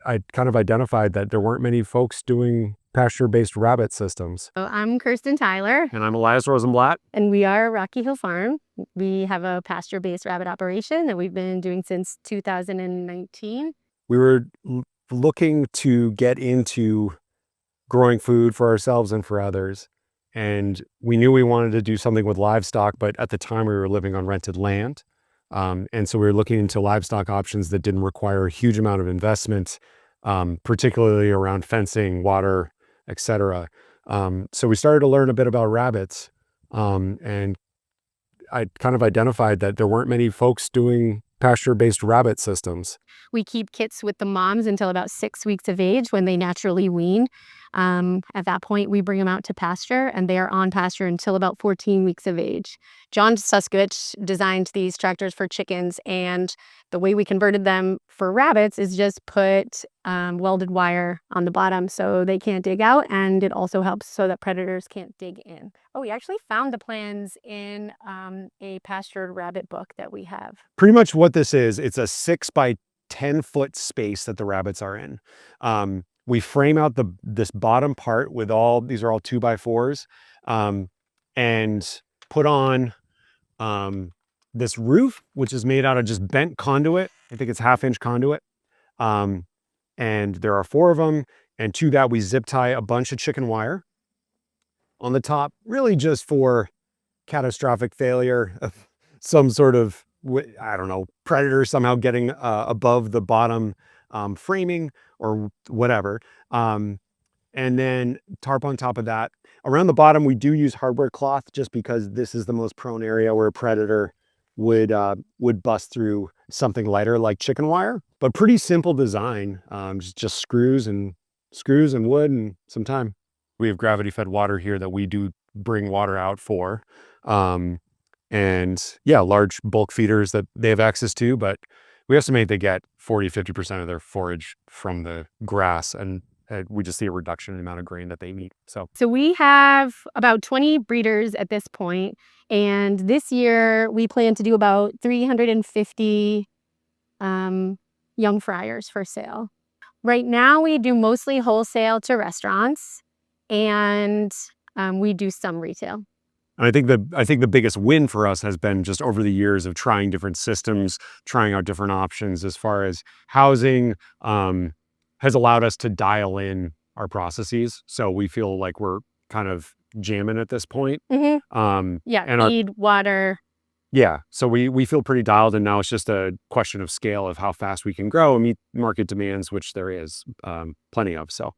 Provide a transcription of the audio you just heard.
I kind of identified that there weren't many folks doing pasture-based rabbit systems. So I'm Kirsten Tyler. And I'm Elias Rosenblatt. And we are Rocky Hill Farm. We have a pasture-based rabbit operation that we've been doing since 2019. We were looking to get into growing food for ourselves and for others. And we knew we wanted to do something with livestock, but at the time we were living on rented land. And so we were looking into livestock options that didn't require a huge amount of investment, particularly around fencing, water, etc. So we started to learn a bit about rabbits, and I kind of identified that there weren't many folks doing pasture-based rabbit systems. We keep kits with the moms until about 6 weeks of age when they naturally wean. At that point, we bring them out to pasture, and they are on pasture until about 14 weeks of age. John Suskowich designed these tractors for chickens, and the way we converted them for rabbits is just put welded wire on the bottom so they can't dig out, and it also helps so that predators can't dig in. Oh, we actually found the plans in a pastured rabbit book that we have. Pretty much what this is, it's a 6 by 10-foot space that the rabbits are in. We frame out this bottom part with these are all 2x4s, and put on this roof, which is made out of just bent conduit. I think it's 1/2-inch conduit. And there are 4 of them. And to that, we zip tie a bunch of chicken wire on the top, really just for catastrophic failure of some sort of, I don't know, predator somehow getting above the bottom framing or whatever. And then tarp on top of that. Around the bottom, we do use hardware cloth just because this is the most prone area where a predator would bust through something lighter like chicken wire. But pretty simple design, just screws and wood and some time. We have gravity-fed water here that we do bring water out for. And yeah, large bulk feeders that they have access to, but we estimate they get 40–50% of their forage from the grass, and we just see a reduction in the amount of grain that they eat. So we have about 20 breeders at this point, and this year we plan to do about 350 young fryers for sale. Right now we do mostly wholesale to restaurants, and we do some retail. And I think the biggest win for us has been just over the years of trying different systems, trying out different options as far as housing, has allowed us to dial in our processes. So we feel like we're kind of jamming at this point. Mm-hmm. And feed, water. Yeah, so we feel pretty dialed in now. It's just a question of scale of how fast we can grow and meet market demands, which there is plenty of. So